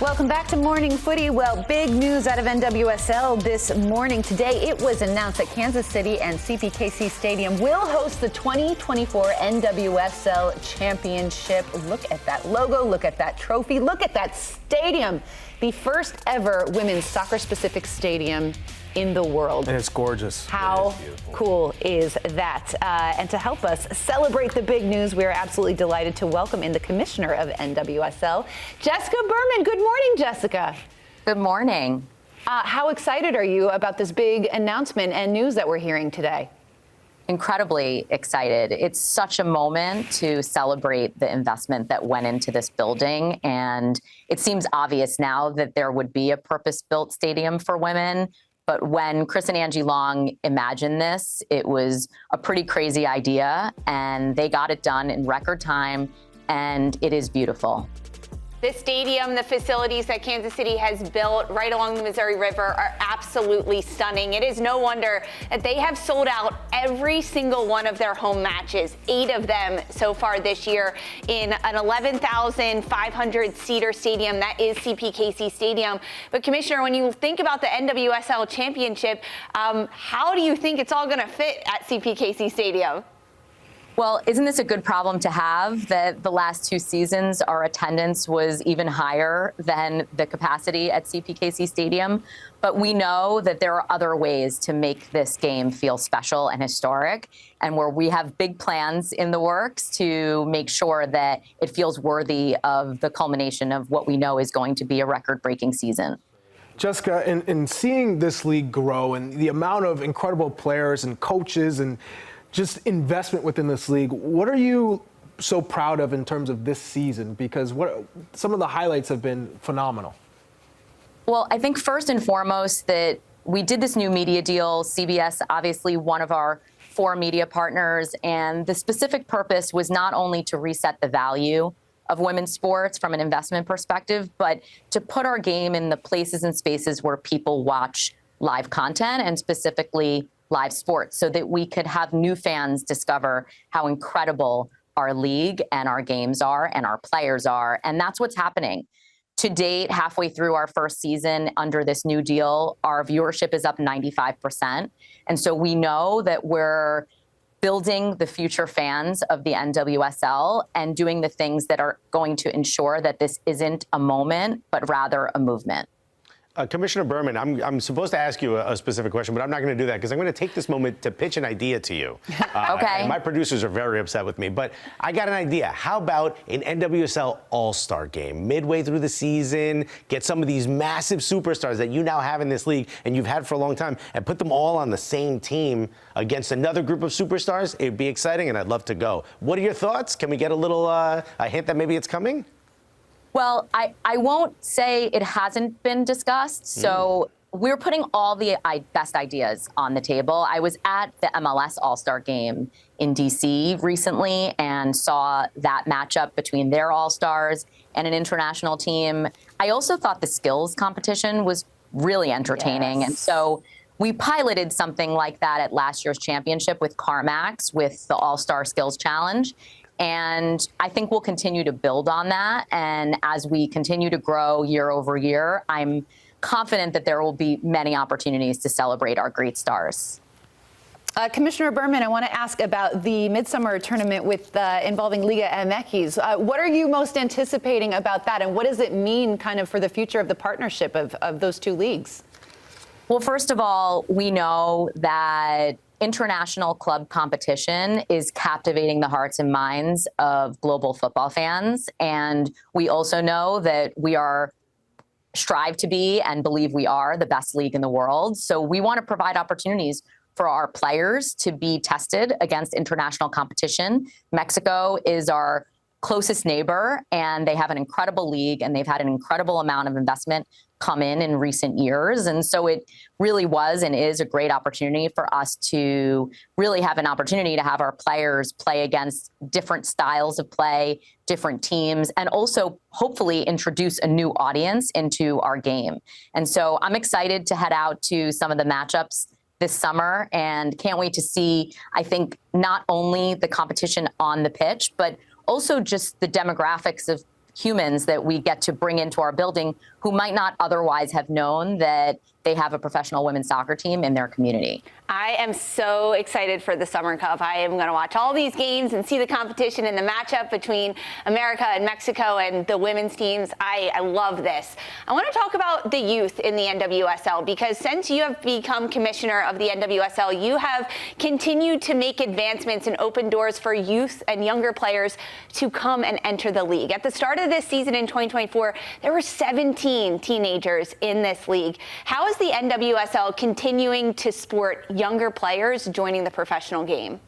Welcome back to Morning Footy. Well, big news out of NWSL this morning. Today, it was announced that Kansas City and CPKC Stadium will host the 2024 NWSL Championship. Look at that logo. Look at that trophy. Look at that stadium. The first ever women's soccer-specific stadium in the world. And it's gorgeous. How cool is that? And to help us celebrate the big news, we are absolutely delighted to welcome in the commissioner of NWSL, Jessica Berman. Good morning, Jessica. Good morning. How excited are you about this big announcement and news that we're hearing today? Incredibly excited. It's such a moment to celebrate the investment that went into this building. And it seems obvious now that there would be a purpose-built stadium for women. But when Chris and Angie Long imagined this, it was a pretty crazy idea, and they got it done in record time, and it is beautiful. This stadium, the facilities that Kansas City has built right along the Missouri River are absolutely stunning. It is no wonder that they have sold out every single one of their home matches, 8 of them so far this year, in an 11,500-seater stadium. That is CPKC Stadium. But, Commissioner, when you think about the NWSL Championship, how do you think it's all going to fit at CPKC Stadium? Well, isn't this a good problem to have, that the last 2 seasons our attendance was even higher than the capacity at CPKC Stadium? But we know that there are other ways to make this game feel special and historic, and where we have big plans in the works to make sure that it feels worthy of the culmination of what we know is going to be a record-breaking season. Jessica, in seeing this league grow and the amount of incredible players and coaches and just investment within this league, what are you so proud of in terms of this season? Because some of the highlights have been phenomenal. Well, I think first and foremost that we did this new media deal. CBS, obviously one of our 4 media partners, and the specific purpose was not only to reset the value of women's sports from an investment perspective, but to put our game in the places and spaces where people watch live content, and specifically live sports, so that we could have new fans discover how incredible our league and our games are and our players are. And that's what's happening. To date, halfway through our first season under this new deal, our viewership is up 95%. And so we know that we're building the future fans of the NWSL and doing the things that are going to ensure that this isn't a moment, but rather a movement. Commissioner Berman, I'm supposed to ask you a specific question, but I'm not going to do that because I'm going to take this moment to pitch an idea to you. Okay. And my producers are very upset with me, but I got an idea. How about an NWSL All-Star game midway through the season? Get some of these massive superstars that you now have in this league and you've had for a long time, and put them all on the same team against another group of superstars. It'd be exciting, and I'd love to go. What are your thoughts? Can we get a little a hint that maybe it's coming? Well, I won't say it hasn't been discussed. So we're putting all the best ideas on the table. I was at the MLS All-Star game in D.C. recently and saw that matchup between their All-Stars and an international team. I also thought the skills competition was really entertaining. Yes. And so we piloted something like that at last year's championship with CarMax with the All-Star Skills Challenge. And I think we'll continue to build on that. And as we continue to grow year over year, I'm confident that there will be many opportunities to celebrate our great stars. Commissioner Berman, I want to ask about the midsummer tournament involving Liga MX. What are you most anticipating about that, and what does it mean kind of for the future of the partnership of those 2 leagues? Well, first of all, we know that international club competition is captivating the hearts and minds of global football fans. And we also know that we strive to be and believe we are the best league in the world. So we want to provide opportunities for our players to be tested against international competition. Mexico is our closest neighbor, and they have an incredible league, and they've had an incredible amount of investment come in recent years. And so it really was and is a great opportunity for us to really have an opportunity to have our players play against different styles of play, different teams, and also hopefully introduce a new audience into our game. And so I'm excited to head out to some of the matchups this summer and can't wait to see, I think, not only the competition on the pitch, but also just the demographics of humans that we get to bring into our building who might not otherwise have known that they have a professional women's soccer team in their community. I am so excited for the Summer Cup. I am going to watch all these games and see the competition and the matchup between America and Mexico and the women's teams. I love this. I want to talk about the youth in the NWSL, because since you have become commissioner of the NWSL, you have continued to make advancements and open doors for youth and younger players to come and enter the league. At the start of this season in 2024, there were 17 teenagers in this league. How is the NWSL continuing to support younger players joining the professional game?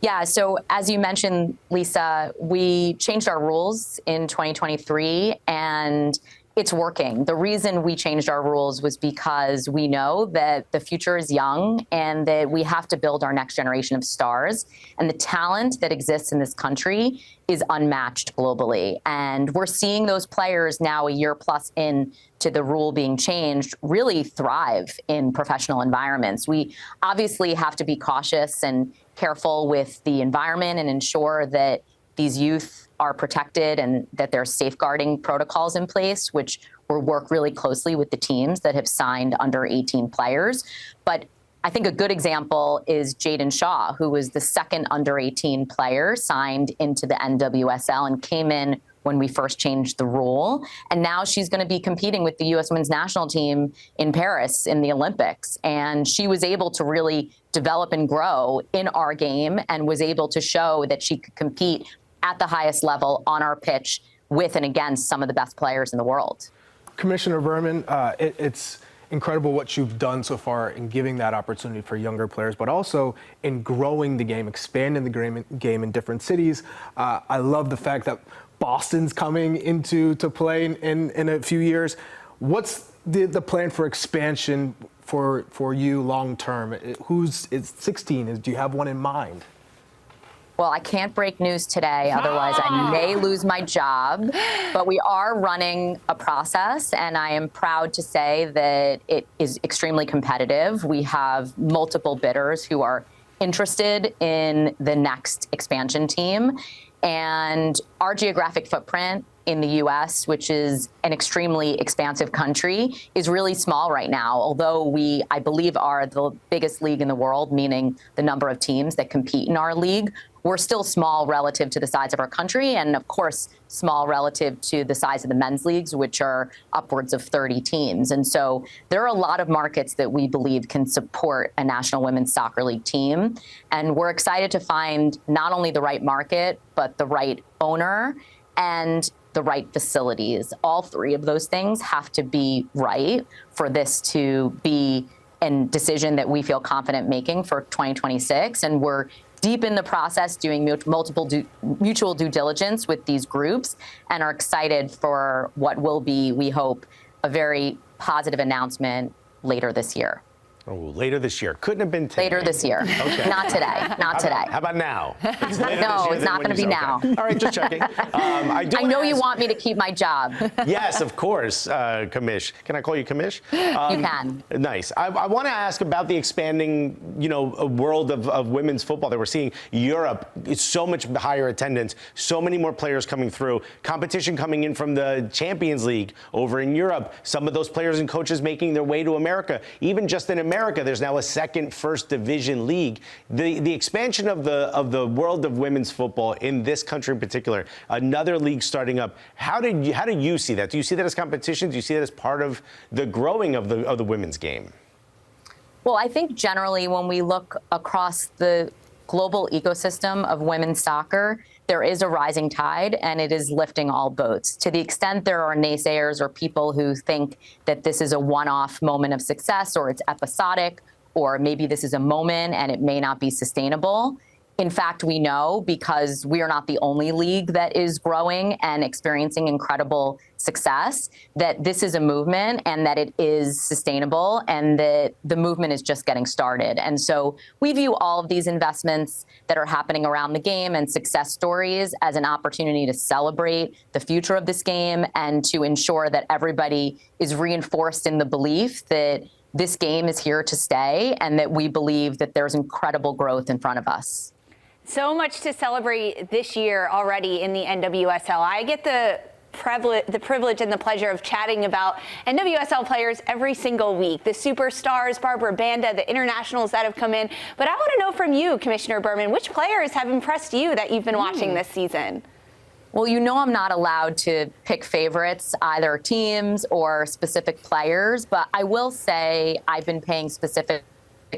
Yeah, so as you mentioned, Lisa, we changed our rules in 2023, and it's working. The reason we changed our rules was because we know that the future is young and that we have to build our next generation of stars. And the talent that exists in this country is unmatched globally. And we're seeing those players now, a year plus in to the rule being changed, really thrive in professional environments. We obviously have to be cautious and careful with the environment and ensure that these youth are protected and that there's safeguarding protocols in place, which will work really closely with the teams that have signed under 18 players. But I think a good example is Jaden Shaw, who was the second under 18 player signed into the NWSL and came in when we first changed the rule. And now she's going to be competing with the U.S. women's national team in Paris in the Olympics. And she was able to really develop and grow in our game and was able to show that she could compete at the highest level on our pitch with and against some of the best players in the world. Commissioner Berman, it's incredible what you've done so far in giving that opportunity for younger players, but also in growing the game, expanding the game in different cities. I love the fact that Boston's coming into play in a few years. What's the plan for expansion for you long term? It's 16? Do you have one in mind? Well, I can't break news today, otherwise I may lose my job. But we are running a process, and I am proud to say that it is extremely competitive. We have multiple bidders who are interested in the next expansion team. And our geographic footprint in the U.S., which is an extremely expansive country, is really small right now. Although we, I believe, are the biggest league in the world, meaning the number of teams that compete in our league, we're still small relative to the size of our country, and of course, small relative to the size of the men's leagues, which are upwards of 30 teams. And so there are a lot of markets that we believe can support a National Women's Soccer League team. And we're excited to find not only the right market, but the right owner and the right facilities. All three of those things have to be right for this to be a decision that we feel confident making for 2026. And we're deep in the process doing multiple mutual due diligence with these groups and are excited for what will be, we hope, a very positive announcement later this year. Oh, later this year. Couldn't have been today. Later this year. Okay. Not today. Not today. How about now? No, it's not going to be now. Okay. All right, just checking. I know you want me to keep my job. Yes, of course, Commish. Can I call you Commish? You can. Nice. I want to ask about the expanding, world of women's football that we're seeing. Europe, it's so much higher attendance, so many more players coming through, competition coming in from the Champions League over in Europe, some of those players and coaches making their way to America. Even just in America, there's now a second first division league. The expansion of the world of women's football in this country in particular, another league starting up. How do you see that? Do you see that as competition? Do you see that as part of the growing of the women's game? Well, I think generally when we look across the global ecosystem of women's soccer, there is a rising tide, and it is lifting all boats. To the extent there are naysayers or people who think that this is a one-off moment of success, or it's episodic, or maybe this is a moment and it may not be sustainable. In fact, we know, because we are not the only league that is growing and experiencing incredible success, that this is a movement and that it is sustainable and that the movement is just getting started. And so we view all of these investments that are happening around the game and success stories as an opportunity to celebrate the future of this game and to ensure that everybody is reinforced in the belief that this game is here to stay and that we believe that there's incredible growth in front of us. So much to celebrate this year already in the NWSL. I get the privilege and the pleasure of chatting about NWSL players every single week. The superstars, Barbara Banda, the internationals that have come in. But I want to know from you, Commissioner Berman, which players have impressed you that you've been watching this season? Well, you know I'm not allowed to pick favorites, either teams or specific players, but I will say I've been paying specific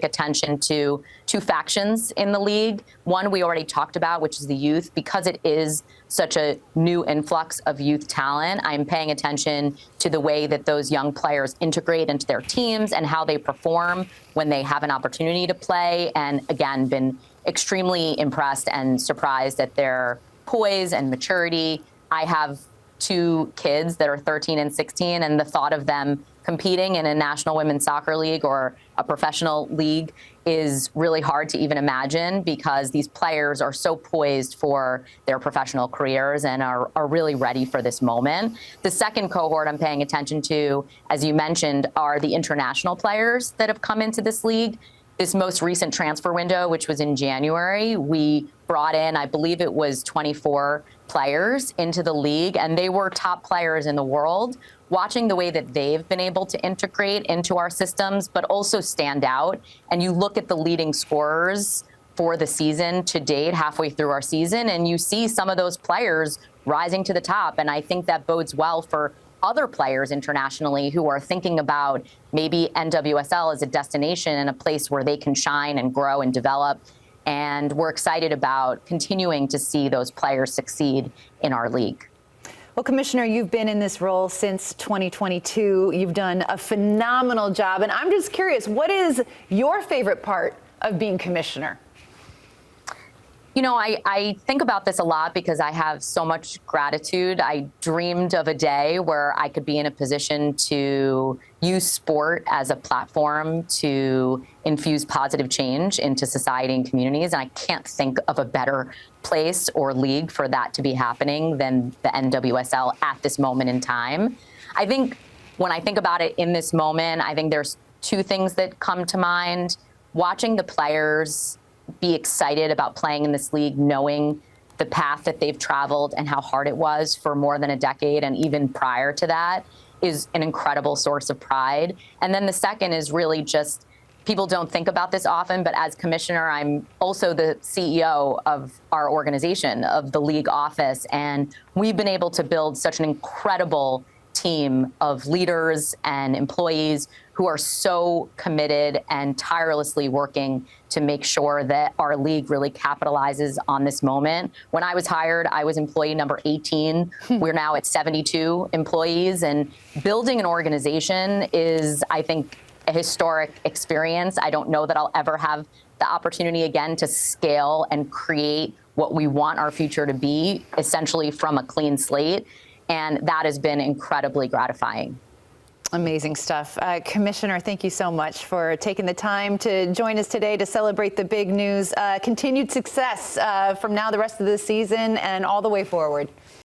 attention to two factions in the league. One we already talked about, which is the youth. Because it is such a new influx of youth talent, I'm paying attention to the way that those young players integrate into their teams and how they perform when they have an opportunity to play. And again, been extremely impressed and surprised at their poise and maturity. I have two kids that are 13 and 16, and the thought of them competing in a National Women's Soccer League or a professional league is really hard to even imagine, because these players are so poised for their professional careers and are really ready for this moment. The second cohort I'm paying attention to, as you mentioned, are the international players that have come into this league. This most recent transfer window, which was in January, we brought in, I believe it was 24 players into the league, and they were top players in the world. Watching the way that they've been able to integrate into our systems, but also stand out. And you look at the leading scorers for the season to date, halfway through our season, and you see some of those players rising to the top. And I think that bodes well for other players internationally who are thinking about maybe NWSL as a destination and a place where they can shine and grow and develop. And we're excited about continuing to see those players succeed in our league. Well, Commissioner, you've been in this role since 2022. You've done a phenomenal job. And I'm just curious, what is your favorite part of being commissioner? You know, I think about this a lot because I have so much gratitude. I dreamed of a day where I could be in a position to use sport as a platform to infuse positive change into society and communities. And I can't think of a better place or league for that to be happening than the NWSL at this moment in time. I think when I think about it in this moment, I think there's two things that come to mind. Watching the players be excited about playing in this league, knowing the path that they've traveled and how hard it was for more than a decade, and even prior to that, is an incredible source of pride. And then the second is really just, people don't think about this often, but as commissioner, I'm also the CEO of our organization, of the league office. And we've been able to build such an incredible team of leaders and employees who are so committed and tirelessly working to make sure that our league really capitalizes on this moment. When I was hired, I was employee number 18. We're now at 72 employees, and building an organization is, I think, a historic experience. I don't know that I'll ever have the opportunity again to scale and create what we want our future to be, essentially from a clean slate. And that has been incredibly gratifying. Amazing stuff. Commissioner, thank you so much for taking the time to join us today to celebrate the big news. Continued success from now the rest of the season and all the way forward.